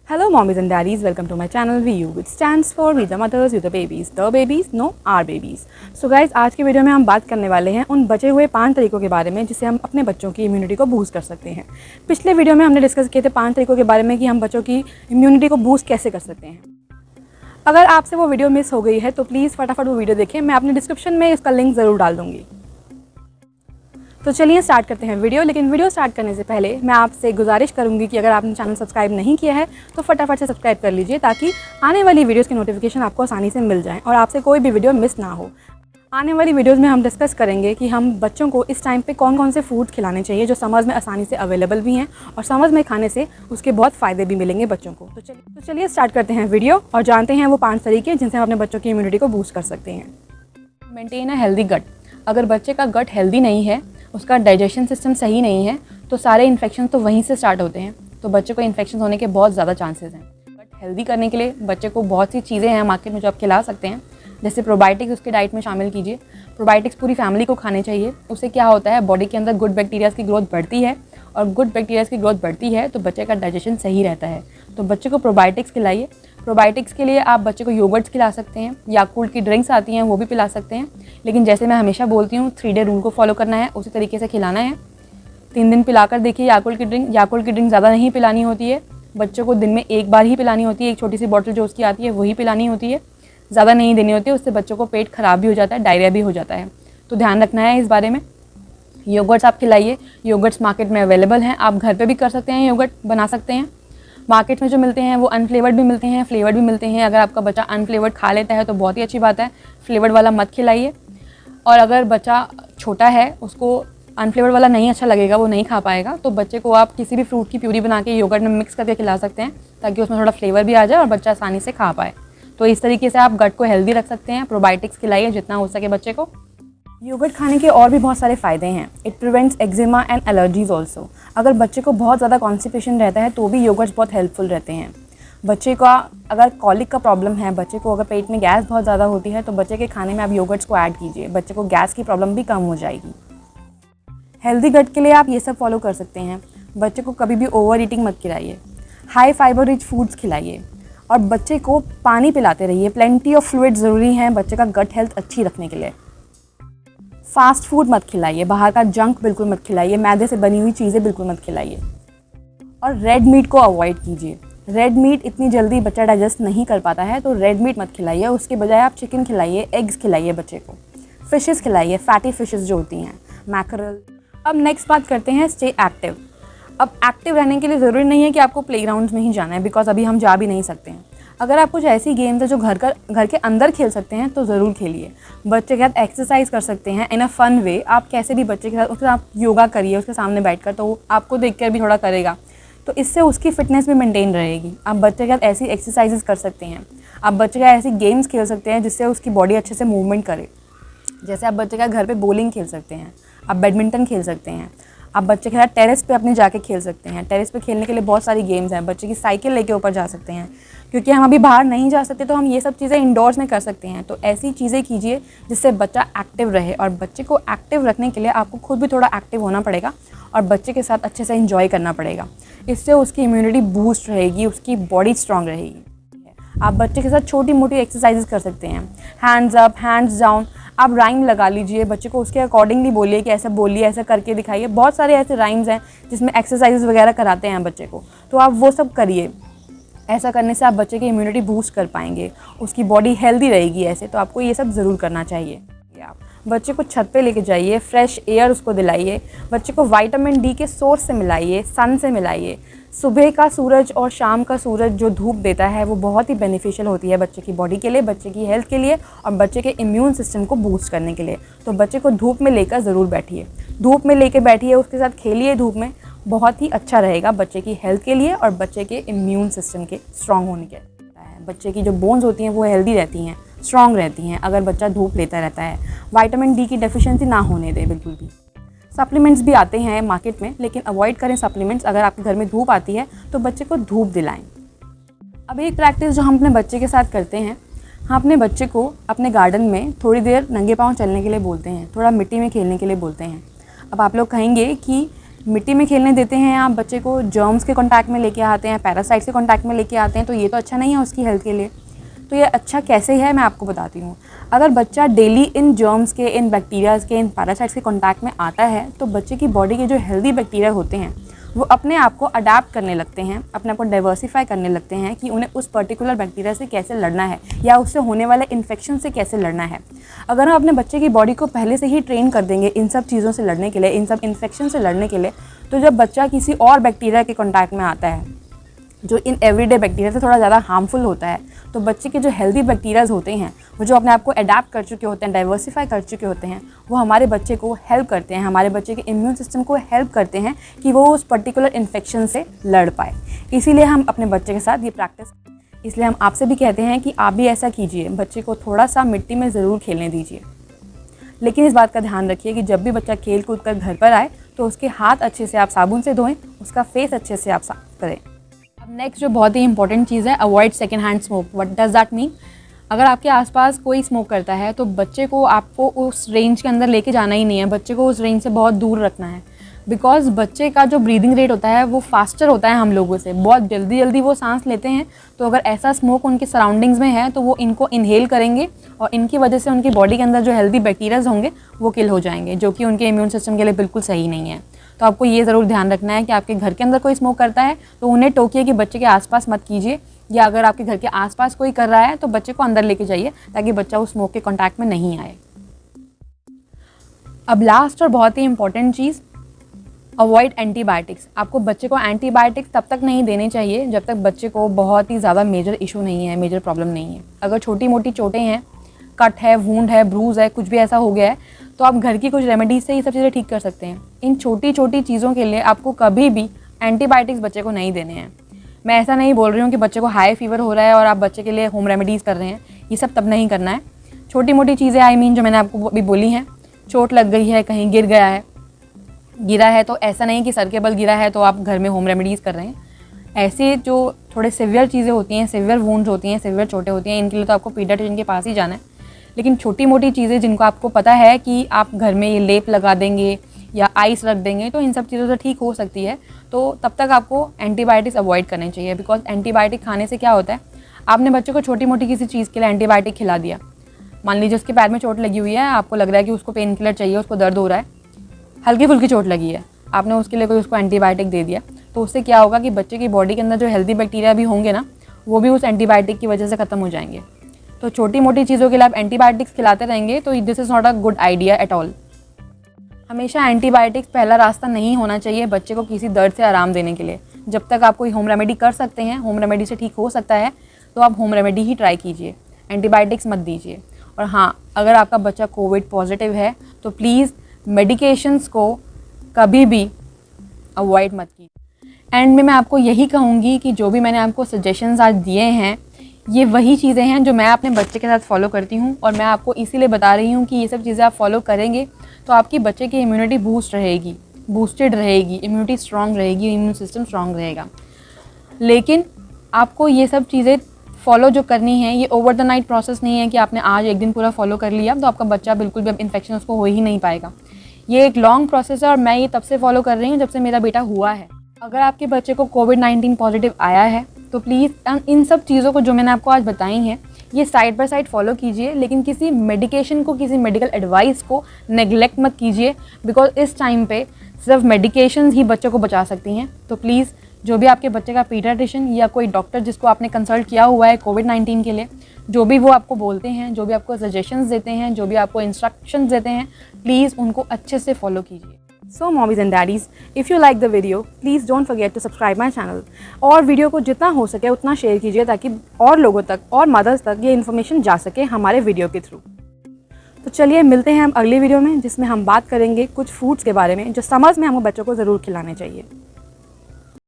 Hello mommies and daddies, welcome to my channel VU which stands for We the Mothers, You the Babies, The Babies, No Our Babies। So guys, आज की video में हम बात करने वाले हैं उन बचे हुए 5 तरीकों के बारे में जिससे हम अपने बच्चों की इम्यूनिटी को बूस्ट कर सकते हैं। पिछले वीडियो में हमने डिस्कस किए थे 5 तरीकों के बारे में कि हम बच्चों की इम्यूनिटी को बूस्ट कैसे कर सकते हैं। अगर आपसे वो वीडियो मिस हो गई है तो प्लीज़ फटाफट वो वीडियो देखें, मैं अपने डिस्क्रिप्शन में इसका लिंक ज़रूर डाल दूँगी। तो चलिए स्टार्ट करते हैं वीडियो। लेकिन वीडियो स्टार्ट करने से पहले मैं आपसे गुजारिश करूंगी कि अगर आपने चैनल सब्सक्राइब नहीं किया है तो फटाफट से सब्सक्राइब कर लीजिए ताकि आने वाली वीडियोस की नोटिफिकेशन आपको आसानी से मिल जाए और आपसे कोई भी वीडियो मिस ना हो। आने वाली वीडियोस में हम डिस्कस करेंगे कि हम बच्चों को इस टाइम पे कौन कौन से फूड खिलाने चाहिए जो समर्स में आसानी से अवेलेबल भी हैं और समर्स में खाने से उसके बहुत फ़ायदे भी मिलेंगे बच्चों को। तो चलिए स्टार्ट करते हैं वीडियो और जानते हैं वो 5 तरीके जिनसे हम अपने बच्चों की इम्यूनिटी को बूस्ट कर सकते हैं। Maintain a healthy gut. अगर बच्चे का गट हेल्दी नहीं है, उसका डाइजेशन सिस्टम सही नहीं है, तो सारे इन्फेक्शन तो वहीं से स्टार्ट होते हैं, तो बच्चे को इन्फेक्शन होने के बहुत ज़्यादा चांसेस हैं। गट हेल्दी करने के लिए बच्चे को बहुत सी चीज़ें हैं मार्केट में जो आप खिला सकते हैं, जैसे प्रोबायोटिक्स उसके डाइट में शामिल कीजिए। प्रोबायोटिक्स पूरी फैमिली को खाने चाहिए। उससे क्या होता है, बॉडी के अंदर गुड बैक्टीरियाज़ की ग्रोथ बढ़ती है और गुड बैक्टीरियाज़ की ग्रोथ बढ़ती है तो बच्चे का डाइजेशन सही रहता है। तो बच्चे को प्रोबायोटिक्स खिलाइए। प्रोबायोटिक्स के लिए आप बच्चे को योगर्ट्स खिला सकते हैं, याकुल्ट की ड्रिंक्स आती हैं वो भी पिला सकते हैं। लेकिन जैसे मैं हमेशा बोलती हूँ 3 डे रूल को फॉलो करना है, उसी तरीके से खिलाना है। 3 दिन पिलाकर देखिए याकुल्ट की ड्रिंक। याकुल्ट की ड्रिंक ज़्यादा नहीं पिलानी होती है, बच्चों को दिन में 1 बार ही पिलानी होती है। एक छोटी सी बॉटल जो उसकी आती है वही पिलानी होती है, ज़्यादा नहीं देनी होती है। उससे बच्चों को पेट ख़राब भी हो जाता है, डायरिया भी हो जाता है, तो ध्यान रखना है इस बारे में। योगर्ट्स आप खिलाइए। योगर्ट्स मार्केट में अवेलेबल हैं, आप घर पे भी कर सकते हैं, योगर्ट बना सकते हैं। मार्केट में जो मिलते हैं वो अनफ्लेवर्ड भी मिलते हैं, फ्लेवर्ड भी मिलते हैं। अगर आपका बच्चा अनफ्लेवर्ड खा लेता है तो बहुत ही अच्छी बात है, फ्लेवर्ड वाला मत खिलाइए। और अगर बच्चा छोटा है, उसको अनफ्लेवर्ड वाला नहीं अच्छा लगेगा, वो नहीं खा पाएगा, तो बच्चे को आप किसी भी फ्रूट की प्यूरी बना के योगर्ट में मिक्स करके खिला सकते हैं ताकि उसमें थोड़ा फ्लेवर भी आ जाए और बच्चा आसानी से खा पाए। तो इस तरीके से आप गट को हेल्दी रख सकते हैं। प्रोबायोटिक्स खिलाइए जितना हो सके बच्चे को। योगर्ट खाने के और भी बहुत सारे फ़ायदे हैं। It prevents eczema and allergies also. अगर बच्चे को बहुत ज़्यादा कॉन्स्टिपेशन रहता है तो भी योगर्ट्स बहुत हेल्पफुल रहते हैं। बच्चे का अगर कॉलिक का प्रॉब्लम है, बच्चे को अगर पेट में गैस बहुत ज़्यादा होती है तो बच्चे के खाने में आप योगर्ट्स को ऐड कीजिए, बच्चे को गैस की प्रॉब्लम भी कम हो जाएगी। हेल्दी गट के लिए आप ये सब फॉलो कर सकते हैं। बच्चे को कभी भी ओवर ईटिंग मत खिलाइए, हाई फाइबर रिच फूड्स खिलाइए और बच्चे को पानी पिलाते रहिए। प्लेंटी ऑफ फ्लूइड ज़रूरी हैं बच्चे का गट हेल्थ अच्छी रखने के लिए। फास्ट फूड मत खिलाइए, बाहर का जंक बिल्कुल मत खिलाइए, मैदे से बनी हुई चीज़ें बिल्कुल मत खिलाइए। और रेड मीट को अवॉइड कीजिए। रेड मीट इतनी जल्दी बच्चा डाइजेस्ट नहीं कर पाता है, तो रेड मीट मत खिलाइए। उसके बजाय आप चिकन खिलाइए, एग्स खिलाइए बच्चे को, फिशेस खिलाइए, फैटी फिशेस जो होती हैं, मैकरल। अब नेक्स्ट बात करते हैं स्टे एक्टिव। अब एक्टिव रहने के लिए ज़रूरी नहीं है कि आपको प्लेग्राउंड्स में ही जाना है, बिकॉज अभी हम जा भी नहीं सकते हैं। अगर आप कुछ ऐसी गेम्स है जो घर के अंदर खेल सकते हैं तो ज़रूर खेलिए। बच्चे के साथ एक्सरसाइज कर सकते हैं इन अ फन वे। आप कैसे भी बच्चे के साथ उसके साथ योगा करिए उसके सामने बैठकर, तो वो आपको देखकर भी थोड़ा करेगा, तो इससे उसकी फिटनेस भी मेंटेन रहेगी। आप बच्चे के साथ ऐसी एक्सरसाइजेस कर सकते हैं, आप बच्चे के साथ ऐसी गेम्स खेल सकते हैं जिससे उसकी बॉडी अच्छे से मूवमेंट करे। जैसे आप बच्चे के साथ घर पे बोलिंग खेल सकते हैं, आप बैडमिंटन खेल सकते हैं, आप बच्चे के साथ टेरेस पे अपने जाके खेल सकते हैं। टेरेस पे खेलने के लिए बहुत सारी गेम्स हैं, बच्चे की साइकिल लेके ऊपर जा सकते हैं, क्योंकि हम अभी बाहर नहीं जा सकते तो हम ये सब चीज़ें इंडोर्स में कर सकते हैं। तो ऐसी चीज़ें कीजिए जिससे बच्चा एक्टिव रहे, और बच्चे को एक्टिव रखने के लिए आपको खुद भी थोड़ा एक्टिव होना पड़ेगा और बच्चे के साथ अच्छे से एंजॉय करना पड़ेगा। इससे उसकी इम्यूनिटी बूस्ट रहेगी, उसकी बॉडी स्ट्रांग रहेगी। आप बच्चे के साथ छोटी मोटी एक्सरसाइजेस कर सकते हैं, हैंड्स अप, हैंड्स डाउन। आप राइम लगा लीजिए, बच्चे को उसके अकॉर्डिंगली बोलिए कि ऐसा बोलिए, ऐसा करके दिखाइए। बहुत सारे ऐसे राइम्स हैं जिसमें एक्सरसाइजेस वगैरह कराते हैं बच्चे को, तो आप वो सब करिए। ऐसा करने से आप बच्चे की इम्यूनिटी बूस्ट कर पाएंगे, उसकी बॉडी हेल्दी रहेगी। ऐसे तो आपको ये सब ज़रूर करना चाहिए। आप बच्चे को छत पे लेके जाइए, फ्रेश एयर उसको दिलाइए, बच्चे को विटामिन डी के सोर्स से मिलाइए, सन से मिलाइए। सुबह का सूरज और शाम का सूरज जो धूप देता है वो बहुत ही बेनिफिशियल होती है बच्चे की बॉडी के लिए, बच्चे की हेल्थ के लिए और बच्चे के इम्यून सिस्टम को बूस्ट करने के लिए। तो बच्चे को धूप में लेकर ज़रूर बैठिए, धूप में लेके बैठिए, उसके साथ खेलिए धूप में, बहुत ही अच्छा रहेगा बच्चे की हेल्थ के लिए और बच्चे के इम्यून सिस्टम के स्ट्रॉन्ग होने के लिए। बच्चे की जो बोन्स होती हैं वो हेल्दी रहती हैं, स्ट्रॉन्ग रहती हैं अगर बच्चा धूप लेता रहता है। विटामिन डी की डेफिशिएंसी ना होने दे बिल्कुल भी। सप्लीमेंट्स भी आते हैं मार्केट में, लेकिन अवॉइड करें सप्लीमेंट्स। अगर आपके घर में धूप आती है तो बच्चे को धूप दिलाएं। अब एक प्रैक्टिस जो हम अपने बच्चे के साथ करते हैं, हम अपने बच्चे को अपने गार्डन में थोड़ी देर नंगे पाँव चलने के लिए बोलते हैं, थोड़ा मिट्टी में खेलने के लिए बोलते हैं। अब आप लोग कहेंगे कि मिट्टी में खेलने देते हैं आप बच्चे को, जर्म्स के कांटेक्ट में लेके आते हैं, पैरासाइट्स के कांटेक्ट में लेके आते हैं, तो ये तो अच्छा नहीं है उसकी हेल्थ के लिए। तो ये अच्छा कैसे है मैं आपको बताती हूँ। अगर बच्चा डेली इन जर्म्स के, इन बैक्टीरियाज़ के, इन पैरासाइट्स के कांटेक्ट में आता है तो बच्चे की बॉडी के जो हेल्दी बैक्टीरिया होते हैं वो अपने आप को अडाप्ट करने लगते हैं, अपने आप को डाइवर्सिफाई करने लगते हैं कि उन्हें उस पर्टिकुलर बैक्टीरिया से कैसे लड़ना है या उससे होने वाले इन्फेक्शन से कैसे लड़ना है। अगर हम अपने बच्चे की बॉडी को पहले से ही ट्रेन कर देंगे इन सब चीज़ों से लड़ने के लिए, इन सब इन्फेक्शन से लड़ने के लिए, तो जब बच्चा किसी और बैक्टीरिया के कॉन्टैक्ट में आता है जो इन एवरीडे बैक्टीरिया से थोड़ा ज़्यादा हार्मफुल होता है, तो बच्चे के जो हेल्दी बैक्टीरियाज होते हैं वो जो अपने आप को अडाप्ट कर चुके होते हैं, डाइवर्सिफाई कर चुके होते हैं, वो हमारे बच्चे को हेल्प करते हैं, हमारे बच्चे के इम्यून सिस्टम को हेल्प करते हैं कि वो उस पर्टिकुलर इन्फेक्शन से लड़ पाए। इसीलिए हम अपने बच्चे के साथ ये प्रैक्टिस, इसलिए हम आपसे भी कहते हैं कि आप भी ऐसा कीजिए, बच्चे को थोड़ा सा मिट्टी में ज़रूर खेलने दीजिए। लेकिन इस बात का ध्यान रखिए कि जब भी बच्चा खेल कूद कर घर पर आए तो उसके हाथ अच्छे से आप साबुन से धोएं, उसका फेस अच्छे से आप साफ करें। अब नेक्स्ट जो बहुत ही इंपॉर्टेंट चीज़ है, avoid second hand smoke. What does that mean? अगर आपके आसपास कोई स्मोक करता है तो बच्चे को आपको उस रेंज के अंदर लेके जाना ही नहीं है, बच्चे को उस रेंज से बहुत दूर रखना है। बिकॉज बच्चे का जो ब्रीदिंग रेट होता है वो फास्टर होता है हम लोगों से, बहुत जल्दी जल्दी वो सांस लेते हैं। तो अगर ऐसा स्मोक उनके सराउंडिंग्स में है तो वो इनको इनहेल करेंगे और इनकी वजह से उनकी बॉडी के अंदर जो हेल्दी बैक्टीरियाज होंगे वो किल हो जाएंगे, जो कि उनके इम्यून सिस्टम के लिए बिल्कुल सही नहीं है। तो आपको ये ज़रूर ध्यान रखना है कि आपके घर के अंदर कोई स्मोक करता है तो उन्हें टोकिए कि बच्चे के आसपास मत कीजिए, या अगर आपके घर के आसपास कोई कर रहा है तो बच्चे को अंदर लेके जाइए ताकि बच्चा उस स्मोक के कांटेक्ट में नहीं आए। अब लास्ट और बहुत ही इंपॉर्टेंट चीज़, अवॉइड एंटीबायोटिक्स। आपको बच्चे को एंटीबायोटिक्स तब तक नहीं देने चाहिए जब तक बच्चे को बहुत ही ज़्यादा मेजर इशू नहीं है, मेजर प्रॉब्लम नहीं है। अगर छोटी मोटी चोटें हैं, कट है, वूंड है, ब्रूज है, कुछ भी ऐसा हो गया है तो आप घर की कुछ रेमेडीज से ये सब चीज़ें ठीक कर सकते हैं। इन छोटी छोटी चीज़ों के लिए आपको कभी भी एंटीबायोटिक्स बच्चे को नहीं देने हैं। मैं ऐसा नहीं बोल रही हूँ कि बच्चे को हाई फीवर हो रहा है और आप बच्चे के लिए होम रेमेडीज़ कर रहे हैं, ये सब तब नहीं करना है। छोटी मोटी चीज़ें आई मीन जो मैंने आपको अभी बोली हैं, चोट लग गई है, कहीं गिर गया है, गिरा है तो ऐसा नहीं कि सर के बल गिरा है तो आप घर में होम रेमेडीज़ कर रहे हैं। ऐसे जो थोड़े सिवियर चीज़ें होती हैं, सिवियर वूंड्स होती हैं, सिवियर चोटें होती हैं, इनके लिए तो आपको पीडियाट्रिशियन के पास ही जाना है। लेकिन छोटी मोटी चीज़ें जिनको आपको पता है कि आप घर में ये लेप लगा देंगे या आइस रख देंगे तो इन सब चीज़ों से ठीक हो सकती है, तो तब तक आपको एंटीबायोटिक्स अवॉइड करने चाहिए। बिकॉज एंटीबायोटिक खाने से क्या होता है, आपने बच्चे को छोटी मोटी किसी चीज़ के लिए एंटीबायोटिक खिला दिया, मान लीजिए उसके पैर में चोट लगी हुई है, आपको लग रहा है कि उसको पेन किलर चाहिए, उसको दर्द हो रहा है, हल्की फुल्की चोट लगी है, आपने उसके लिए कोई उसको एंटीबायोटिक दे दिया, तो उससे क्या होगा कि बच्चे की बॉडी के अंदर जो हेल्दी बैक्टीरिया भी होंगे ना, वो भी उस एंटीबायोटिक की वजह से ख़त्म हो जाएंगे। तो छोटी मोटी चीज़ों के लिए आप एंटीबायोटिक्स खिलाते रहेंगे तो this is not a good idea at all. हमेशा एंटीबायोटिक्स पहला रास्ता नहीं होना चाहिए बच्चे को किसी दर्द से आराम देने के लिए। जब तक आप कोई होम रेमेडी कर सकते हैं, होम रेमेडी से ठीक हो सकता है, तो आप होम रेमेडी ही ट्राई कीजिए, एंटीबायोटिक्स मत दीजिए। और हाँ, अगर आपका बच्चा कोविड पॉजिटिव है तो प्लीज़ मेडिकेशंस को कभी भी अवॉइड मत कीजिए। एंड में मैं आपको यही कहूँगी कि जो भी मैंने आपको सजेशंस आज दिए हैं, ये वही चीज़ें हैं जो मैं अपने बच्चे के साथ फॉलो करती हूँ, और मैं आपको इसीलिए बता रही हूँ कि ये सब चीज़ें आप फॉलो करेंगे तो आपकी बच्चे की इम्यूनिटी बूस्टेड रहेगी, इम्यूनिटी स्ट्रांग रहेगी, इम्यून सिस्टम स्ट्रांग रहेगा। लेकिन आपको ये सब चीज़ें फॉलो जो करनी है, ये ओवर द नाइट प्रोसेस नहीं है कि आपने आज एक दिन पूरा फॉलो कर लिया तो आपका बच्चा बिल्कुल भी इन्फेक्शन उसको हो ही नहीं पाएगा। ये एक लॉन्ग प्रोसेस है और मैं ये तब से फॉलो कर रही हूँ जब से मेरा बेटा हुआ है। अगर आपके बच्चे को कोविड-19 पॉजिटिव आया है तो प्लीज़ इन सब चीज़ों को जो मैंने आपको आज बताई हैं, ये साइड बाय साइड फॉलो कीजिए, लेकिन किसी मेडिकेशन को, किसी मेडिकल एडवाइस को नेग्लेक्ट मत कीजिए। बिकॉज इस टाइम पे सिर्फ मेडिकेशंस ही बच्चों को बचा सकती हैं। तो प्लीज़ जो भी आपके बच्चे का पीडियाट्रिशियन या कोई डॉक्टर जिसको आपने कंसल्ट किया हुआ है कोविड-19 के लिए, जो भी वो आपको बोलते हैं, जो भी आपको सजेशंस देते हैं, जो भी आपको इंस्ट्रक्शंस देते हैं, प्लीज़ उनको अच्छे से फॉलो कीजिए। So mommies and daddies, if you like the video, please don't forget to subscribe my channel। और वीडियो को जितना हो सके उतना शेयर कीजिए ताकि और लोगों तक और मदर्स तक ये इन्फॉर्मेशन जा सके हमारे वीडियो के थ्रू। तो चलिए मिलते हैं हम अगली वीडियो में, जिसमें हम बात करेंगे कुछ फूड्स के बारे में जो समर्स में हमको बच्चों को ज़रूर खिलाने चाहिए।